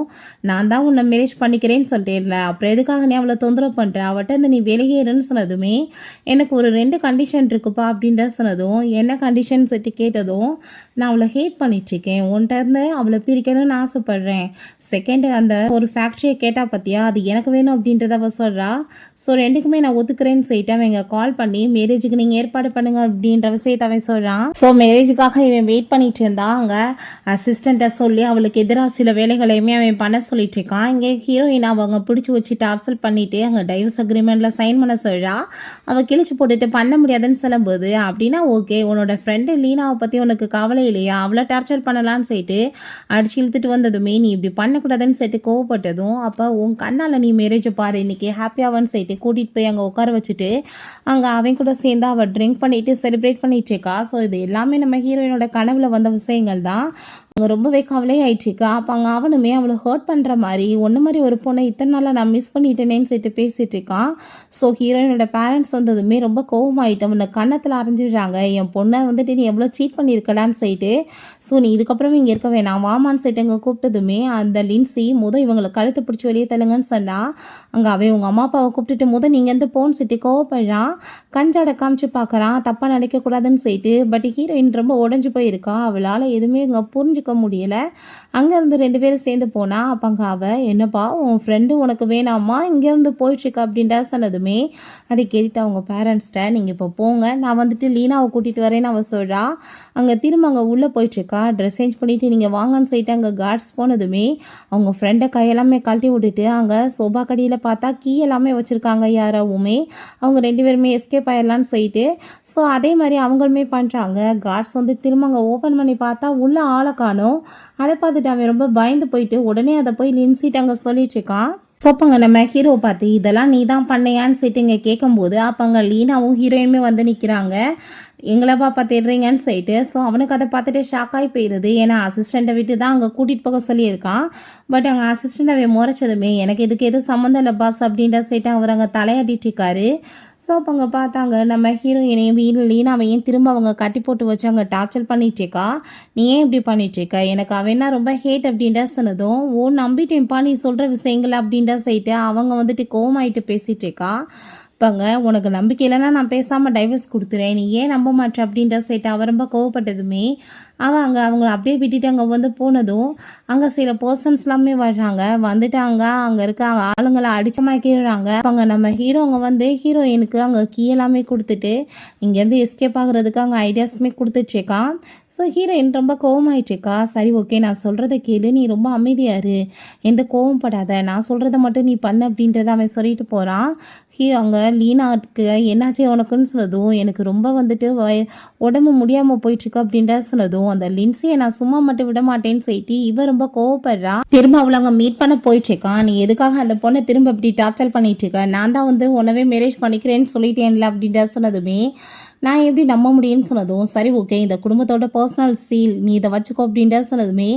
நான் தான் உன்னை மேரேஜ் பண்ணிக்கிறேன்னு சொல்லிட்டேன்ல, அப்புறம் எதுக்காக நீ அவளை தொந்தரவு பண்ணுற, அவட்ட இந்த நீ வெளியேறுன்னு சொன்னதுமே எனக்கு ஒரு 2 கண்டிஷன் இருக்குப்பா அப்படின்ற சொன்னதும் என்ன கண்டிஷன் சொல்லிட்டு கேட்டதும் நான் அவளை ஹேட் பண்ணிட்டுருக்கேன், உன்கிட்ட இருந்து அவளை பிரிக்கணும்னு ஆசைப்பட்றேன், செகண்டு அந்த ஒரு ஃபேக்ட்ரியை கேட்டால் பார்த்தியா அது எனக்கு வேணும் அப்படின்றத அவள் சொல்கிறா. ஸோ 2க்குமே நான் ஒத்துக்கிறேன்னு சொல்லிட்டு அவங்க கால் பண்ணி மேரேஜுக்கு நீங்கள் ஏற்பாடு பண்ணுங்க அப்படின்ற விஷயத்தை அவன் சொல்கிறான். ஸோ மேரேஜுக்காக இவன் வெயிட் பண்ணிட்டு இருந்தா அங்கே அசிஸ்டண்ட்டை சொல்லி அவளுக்கு எதிராக சில வேலைகளையுமே அவன் பண்ண சொல்லிட்டு இருக்கான். இங்கே ஹீரோயின் அவங்க பிடிச்சி வச்சு டார்ச்சல் பண்ணிட்டு அங்கே டைவர்ஸ் அக்ரிமெண்ட்டில் சைன் பண்ண சொல்கிறா. அவள் கிழிச்சு போட்டுட்டு பண்ண முடியாதுன்னு சொல்லும்போது அப்படின்னா ஓகே உன்னோட ஃப்ரெண்டு லீனாவை பற்றி உனக்கு கவலை இல்லையா, அவளை டார்ச்சர் பண்ணலான்னு சொல்லிட்டு அடிச்சு இழுத்துட்டு வந்ததுமே நீ இப்படி பண்ணக்கூடாதுன்னு சொல்லிட்டு கோவப்பட்டதும் அப்போ உன் கண்ணால் நீ மேரேஜை பாரு இன்னைக்கு ஹாப்பியாவான்னு சொல்லிட்டு கூட்டிகிட்டு போய் அங்கே உட்கார வச்சுட்டு அங்கே அவன் கூட சேர்ந்து அவள் ட்ரிங்க் பண்ணிட்டு செலிப்ரேட் பண்ணிட்டு இருக்கா. ஸோ இது எல்லாமே நம்ம ஹீரோயினோட கனவுல வந்த விஷயங்கள் தான். அங்கே ரொம்பவே கவலையாயிட்டுருக்கு. அப்போ அங்கே அவனுமே அவளை ஹர்ட் பண்ணுற மாதிரி ஒன்று மாதிரி ஒரு பொண்ணை இத்தனை நாளாக நான் மிஸ் பண்ணிட்டேனேன்னு சொல்லிட்டு பேசிகிட்டு இருக்கான். ஸோ ஹீரோயினோட பேரண்ட்ஸ் வந்ததுமே ரொம்ப கோவமாயிட்டு அவனை கன்னத்தில் அரைஞ்சிடுறாங்க, என் பொண்ணை வந்துட்டு நீ எவ்வளோ சீட் பண்ணியிருக்கடான்னு சொல்லிட்டு. ஸோ நீ இதுக்கப்புறமே இங்கே இருக்க வேணாம் வாமான்னு சொல்லிட்டு அங்கே கூப்பிட்டதுமே அந்த லின்சி இவங்களை கழுத்தை பிடிச்சி வெளியே தள்ளுங்கன்னு சொன்னால் அங்கே அவன் உங்கள் அம்மா அப்பாவை கூப்பிட்டுட்டு நீங்கள் எந்த போன்னு சொல்லிட்டு கோவப்படுறான். கஞ்சாடை காமிச்சு பார்க்குறான் தப்பாக நினைக்கக்கூடாதுன்னு சொல்லிட்டு. பட் ஹீரோயின் ரொம்ப உடஞ்சி போயிருக்கா, அவளால் எதுவுமே இங்கே புரிஞ்சு புரிஞ்சிக்க முடியல. அங்கேருந்து 2 பேரும் சேர்ந்து போனா அப்பங்க என்னப்பா உன் ஃப்ரெண்டு உனக்கு வேணாமா இங்கேருந்து போயிட்டுருக்க அப்படின்ட்டா சொன்னதுமே அதை கேட்டுட்டு அவங்க பேரண்ட்ஸ்கிட்ட நீங்கள் இப்போ போங்க நான் வந்துட்டு லீனாவை கூட்டிகிட்டு வரேன்னு அவள் சொல்கிறா. திரும்ப அங்கே உள்ளே போயிட்டுருக்கா. ட்ரெஸ் சேஞ்ச் பண்ணிவிட்டு நீங்கள் வாங்கன்னு சொல்லிட்டு அங்கே கார்ட்ஸ் போனதுமே அவங்க ஃப்ரெண்டை கையெல்லாமே கழட்டி விட்டுட்டு அங்கே சோபா கடியில் பார்த்தா கீ எல்லாமே வச்சுருக்காங்க யாராவுமே. அவங்க 2 பேருமே எஸ்கேப் ஆயிடலான்னு சொல்லிட்டு ஸோ அதே மாதிரி அவங்களுமே பண்ணுறாங்க. கார்ட்ஸ் திரும்ப அங்கே ஓப்பன் பண்ணி பார்த்தா உள்ளே ஆளை காணோம். அதை பார்த்துட்டு அவன் ரொம்ப பயந்து போயிட்டு உடனே அதை போய் லின்சிட்டு அங்கே சொல்லிட்டுருக்கான். ஸோ அப்போங்க நம்ம ஹீரோ பார்த்து இதெல்லாம் நீ தான் பண்ணையான்னு சொல்லிட்டு இங்கே கேட்கும்போது அப்போங்க லீனாவும் ஹீரோயினுமே நிற்கிறாங்க. எங்களை பாப்பா தேடுறீங்கன்னு சொல்லிட்டு. ஸோ அவனுக்கு அதை பார்த்துட்டு ஷாக் ஆகி போயிடுது. ஏன்னா அசிஸ்டண்ட்டை விட்டு தான் அங்கே கூட்டிகிட்டு போக சொல்லியிருக்கான். பட் அங்கே அசிஸ்டண்ட்டை முறைச்சதுமே எனக்கு இதுக்கு எதுவும் சம்மந்தம் இல்லை பாஸ் அப்படின்ற சொல்லிட்டு அவர் அங்கே தலையாட்டிட்டு இருக்காரு. ஸோ அப்போ அங்கே பார்த்தாங்க நம்ம ஹீரோயினையும் லீனாவையும் திரும்ப அவங்க கட்டி போட்டு வச்சு அங்கே டார்ச்சர் பண்ணிகிட்ருக்கா. நீ ஏன் இப்படி பண்ணிகிட்ருக்க எனக்கு அவன்னா ரொம்ப ஹேட் அப்படின்டா சொன்னதும் ஓ நம்பிட்டேன்ப்பா நீ சொல்கிற விஷயங்கள் அப்படின்டா சொல்லிட்டு அவங்க கோவமாயிட்டு பேசிகிட்டு இருக்கா. இப்போங்க உனக்கு நம்பிக்கை இல்லைன்னா நான் பேசாமல் டைவர்ஸ் கொடுத்துறேன் நீ ஏன் நம்ப மாட்டேன் அப்படின்ற சொல்லிட்டு அவள் ரொம்ப கோவப்பட்டதுமே அவன் அவங்கள அப்படியே விட்டுட்டு அங்கே போனதும் அங்கே சில பர்சன்ஸ் எல்லாமே வர்றாங்க. அங்கே இருக்க ஆளுங்களை அடிச்சமாக்கிடுறாங்க. அவங்க நம்ம ஹீரோ ஹீரோயினுக்கு அங்கே கீ எல்லாமே கொடுத்துட்டு இங்கேருந்து எஸ்கேப் ஆகுறதுக்கு அங்கே ஐடியாஸுமே கொடுத்துட்ருக்கான். ஸோ ஹீரோயின் ரொம்ப கோவமாயிட்டுருக்கா. சரி ஓகே நான் சொல்கிறத கேளு நீ ரொம்ப அமைதியாரு எந்த கோவப்படாத நான் சொல்கிறத மட்டும் நீ பண்ணு அப்படின்றத அவன் சொல்லிட்டு போகிறான். அங்கே லீனாவுக்கு என்னாச்சு உனக்குன்னு சொன்னதும் எனக்கு ரொம்ப உடம்பு முடியாமல் போயிட்டுருக்கு அப்படின்ற சொன்னதும் அந்த லின்சியை நான் சும்மா மட்டும் விட மாட்டேன்னு சொல்லிட்டு இவ ரொம்ப கோவப்படுறா. திரும்ப அவளை அங்கே மீட் பண்ண போயிட்டுருக்கான். நீ எதுக்காக அந்த பொண்ணை திரும்ப இப்படி டார்ச்சர் பண்ணிட்டு இருக்க நான் தான் உன்னவே மேரேஜ் பண்ணிக்கிறேன்னு சொல்லிட்டேன்ல அப்படின்ற சொன்னதுமே நான் எப்படி நம்ப முடியும்னு சொன்னதும் சரி ஓகே இந்த குடும்பத்தோட பர்சனல் சீல் நீ இதை வச்சுக்கோ அப்படின்ற சொன்னதுமே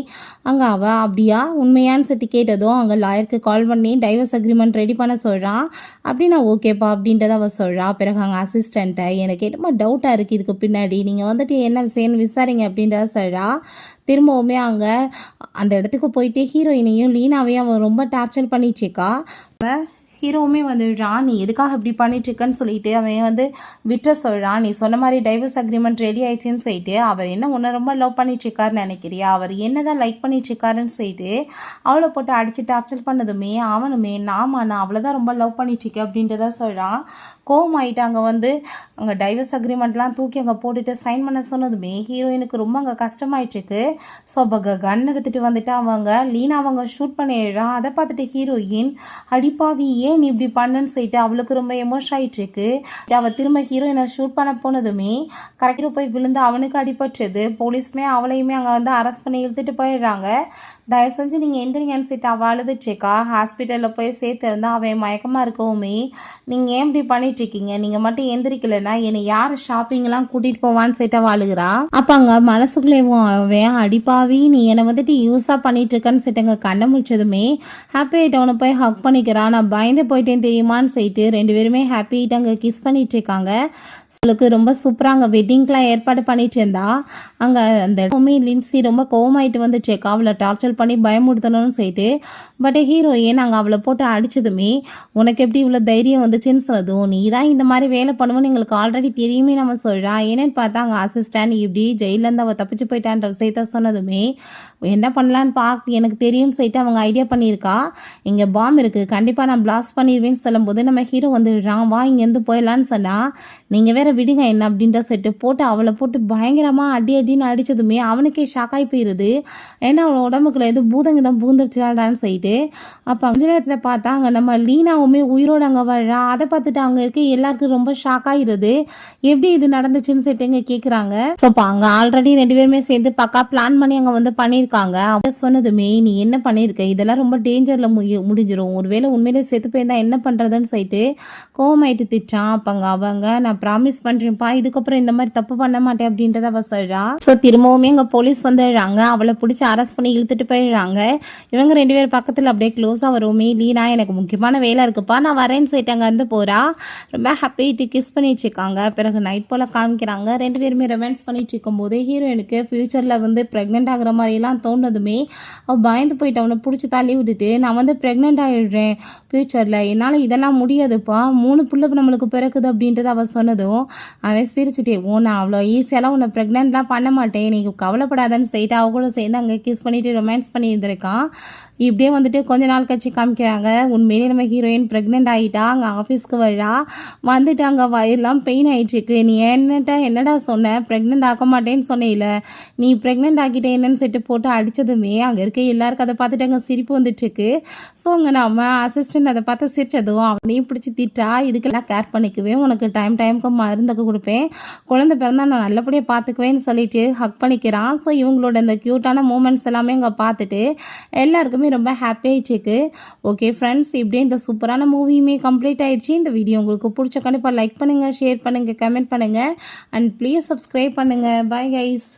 அங்கே அவள் அப்படியா உண்மையான்னு சொல்லி கேட்டதும் அங்கே லாயருக்கு கால் பண்ணி டைவர்ஸ் அக்ரிமெண்ட் ரெடி பண்ண சொல்கிறான். அப்படின்னா ஓகேப்பா அப்படின்றத அவள் சொல்கிறா. பிறகு அங்கே அசிஸ்டண்ட்டை எனக்கு என்னமோ டவுட்டாக இருக்குது இதுக்கு பின்னாடி நீங்கள் என்ன விஷயம்னு விசாரிங்க அப்படின்றத சொல்கிறா. திரும்பவுமே அங்கே அந்த இடத்துக்கு போயிட்டு ஹீரோயினையும் லீனாவையும் அவன் ரொம்ப டார்ச்சர் பண்ணிட்டுருக்கா. ஹீரோவுமே வந்துடுறான். நீ எதுக்காக இப்படி பண்ணிட்டுருக்கன்னு சொல்லிட்டு அவன் விட்டுற சொல்கிறான். நீ சொன்ன மாதிரி டைவர்ஸ் அக்ரிமெண்ட் ரெடி ஆயிடுச்சுன்னு சொல்லிட்டு அவர் என்ன உன்னை ரொம்ப லவ் பண்ணிட்டுருக்காருன்னு நினைக்கிறியா அவர் என்ன தான் லைக் பண்ணிட்டுருக்காருன்னு சொல்லிட்டு அவளை போட்டு அடித்து டார்ச்சர் பண்ணதுமே அவனுமே நான் அவளை தான் ரொம்ப லவ் பண்ணிட்டுருக்கேன் அப்படின்றத சொல்கிறான். கோவமாயிட்டு அங்கே டைவர்ஸ் அக்ரிமெண்ட்லாம் தூக்கி அங்கே போட்டுட்டு சைன் பண்ண சொன்னதுமே ஹீரோயினுக்கு ரொம்ப அங்கே கஷ்டமாயிட்டுருக்கு. ஸோ அப்போ கன் எடுத்துகிட்டு லீனா ஷூட் பண்ணிடுறான். அதை பார்த்துட்டு ஹீரோயின் அடிப்பாவி ஏன் நீ இப்படி பண்ணுன்னு சொல்லிட்டு அவளுக்கு ரொம்ப எமோஷன் ஆகிட்டுருக்கு. அவள் திரும்ப ஹீரோயினை ஷூட் பண்ண போனதுமே கரெக்டாக போய் விழுந்து அவனுக்கு அடிபட்டுருது. போலீஸுமே அவளையுமே அங்கே அரெஸ்ட் பண்ணி இழுத்துட்டு போயிடுறாங்க. தயவு செஞ்சு நீங்கள் எந்திரிங்கன்னு சொல்லிட்டு அவள் அழுதுட்ருக்கா. ஹாஸ்பிட்டலில் போய் சேர்த்துருந்தா அவன் மயக்கமாக இருக்கவுமே நீங்கள் ஏன் இப்படி பண்ணிட்டுருக்கீங்க நீங்கள் மட்டும் எந்திரிக்கலைன்னா என்னை யார் ஷாப்பிங்லாம் கூட்டிகிட்டு போவான்னு சொல்லிட்டு அவள் அழுகிறா. அப்போ அங்கே மனசுக்குள்ளேயும் அவன் அடிப்பாவி நீ என்னை யூஸாக பண்ணிட்டுருக்கன்னு சொல்லிட்டு கண்ணை முடிச்சதுமே ஹாப்பி ஆகிட்டு அவனை போய் ஹக் பண்ணிக்கிறான். நான் பயந்து போயிட்டேன் தெரியுமான்னு சொல்லிட்டு 2 பேருமே ஹாப்பி ஆகிட்டு அங்கே கிஸ் பண்ணிட்டு இருக்காங்க. அவளுக்கு ரொம்ப சூப்பராக அங்கே வெட்டிங்க்கெலாம் ஏற்பாடு பண்ணிட்டு இருந்தா. அங்கே அந்த இடமே லின்சி ரொம்ப கோவமாயிட்டு வந்துட்டுருக்கா. அவளை டார்ச்சர் பண்ணி பயமுடுத்தணும்னு சொல்லிட்டு. பட் ஹீரோயின் அங்கே அவளை போட்டு அடித்ததுமே உனக்கு எப்படி இவ்வளோ தைரியம் வந்துச்சுன்னு சொன்னதும் நீ தான் இந்த மாதிரி வேலை பண்ணுவோன்னு எங்களுக்கு ஆல்ரெடி தெரியுமே நம்ம சொல்கிறா. ஏன்னு பார்த்தா அங்கே அசிஸ்டன்ட் இப்படி ஜெயிலேருந்து அவள் தப்பிச்சு போயிட்டான்ற விஷயத்த சொன்னதுமே என்ன பண்ணலான்னு எனக்கு தெரியும்னு சொல்லிட்டு அவங்க ஐடியா பண்ணியிருக்கா. இங்கே பாம் இருக்குது கண்டிப்பாக நான் பிளாஸ்ட் பண்ணிடுவேன்னு சொல்லும்போது நம்ம ஹீரோ வந்துடுறான். வா இங்கேருந்து போயிடலான்னு சொன்னால் நீங்கள் வேற விடுங்க என்ன அப்படின்ற செட்டு போட்டு அவளை போட்டு பயங்கரமாக அடின்னு அடித்ததுமே அவனுக்கே ஷாக்காகி போயிடுது. ஏன்னா அவளை உடம்புக்குள்ள எது பூதங்க தான் பூந்துருச்சுடான்னு சொல்லிட்டு. அப்போ கொஞ்ச நேரத்தில் பார்த்தா அங்கே நம்ம லீனாவுமே உயிரோடு அங்கே வர்றா. அதை பார்த்துட்டு அங்கே இருக்க எல்லாருக்கும் ரொம்ப ஷாக் ஆகிடுது. எப்படி இது நடந்துச்சுன்னு சொல்லிட்டு இங்கே கேட்குறாங்க. ஸோ இப்போ அங்கே ஆல்ரெடி 2 பேருமே சேர்ந்து பக்கா பிளான் பண்ணி அங்கே பண்ணியிருக்காங்க. அவ சொன்னதுமே நீ என்ன பண்ணியிருக்க இதெல்லாம் ரொம்ப டேஞ்சரில் முடிஞ்சிடும் ஒருவேளை உண்மையிலே செத்து போயிருந்தா என்ன பண்ணுறதுன்னு சொல்லிட்டு கோவமாயிட்டு திட்டான். அப்போ நான் ப்ராமிஸ் பண்ணுறேன்ப்பா இதுக்கப்புறம் இந்த மாதிரி தப்பு பண்ண மாட்டேன் அப்படின்றத அவள் சொல்கிறா. ஸோ திரும்பவுமே அங்கே போலீஸ் வந்துடுறாங்க. அவளை பிடிச்சி அரெஸ்ட் பண்ணி இழுத்துட்டு போயிடுறாங்க. இவங்க 2 பேர் பக்கத்தில் அப்படியே க்ளோஸாக வருவோமே லீனா எனக்கு முக்கியமான வேலை இருக்குப்பா நான் வரேன்னு சொல்லிட்டு அங்கே போகிறா. ரொம்ப ஹாப்பிட்டு கிஸ் பண்ணிட்டு இருக்காங்க. பிறகு நைட் போல் காமிக்கிறாங்க. 2 பேருமே ரொமான்ஸ் பண்ணிட்டு இருக்கும்போது ஹீரோயினுக்கு ஃப்யூச்சரில் வந்து ப்ரெக்னென்ட் ஆகிற மாதிரிலாம் தோணுனதுமே அவள் பயந்து போயிட்டு அவனை பிடிச்சி தள்ளி விட்டுட்டு, நான் வந்து ப்ரெக்னென்ட் ஆகிடுறேன் ஃப்யூச்சரில், என்னால் இதெல்லாம் முடியாதுப்பா, 3 பிள்ளை நம்மளுக்கு பிறக்குது அப்படின்றத அவள் சொன்னதும் அவன் சிரிச்சுட்டே, நான் அவ்வளோ ஈஸியாலாம் உன்னை ப்ரெக்னென்ட்லாம் பண்ண மாட்டேன், நீ கவலைப்படாதான்னு சொல்லிட்டு அவ கூட சேர்ந்து அங்கே கிஸ் பண்ணிவிட்டு ரொமான்ஸ் பண்ணியிருந்திருக்கான். இப்படியே வந்துட்டு கொஞ்ச நாள் கழிச்சு காமிக்கிறாங்க. உண்மையிலே நம்ம ஹீரோயின் ப்ரெக்னென்ட் ஆகிட்டா. அங்கே ஆஃபீஸ்க்கு வரா, வந்துட்டு அங்கே வயிறுலாம் பெயின் ஆகிடுச்சிருக்கு. நீ என்னடா சொன்ன, ப்ரெக்னென்ட் ஆக்க மாட்டேன்னு சொன்னேல, நீ ப்ரெக்னென்ட் ஆக்கிட்டே என்னன்னு சொல்லிட்டு போட்டு அடித்ததுமே அங்கே இருக்க எல்லாருக்கும் அதை பார்த்துட்டு அங்கே சிரிப்பு வந்துட்டுருக்கு. ஸோ அங்கே நம்ம அசிஸ்டன்ட் அதை பார்த்து சிரிச்சதும் அவனையும் பிடிச்சி திட்டா, இதுக்கெல்லாம் கேர் பண்ணிக்குவேன், உனக்கு டைமுக்கு மருந்துக்கு கொடுப்பேன், குழந்தை பிறந்தா நான் நல்லபடியாக பார்த்துக்குவேன்னு சொல்லிட்டு ஹக் பண்ணிக்கிறான். ஸோ இவங்களோட இந்த க்யூட்டான மூமெண்ட்ஸ் எல்லாமே அங்கே பார்த்துட்டு எல்லாருக்குமே ரொம்ப ஹாப்பியாகிடுச்சிருக்கு. ஓகே ஃப்ரெண்ட்ஸ், இப்படியே இந்த சூப்பரான மூவியுமே கம்ப்ளீட் ஆகிடுச்சு. இந்த வீடியோ உங்களுக்கு பிடிச்ச கண்டிப்பாக லைக் பண்ணுங்கள், ஷேர் பண்ணுங்கள், கமெண்ட் பண்ணுங்கள் அண்ட் ப்ளீஸ் சப்ஸ்கிரைப் பண்ணுங்கள். Bye guys.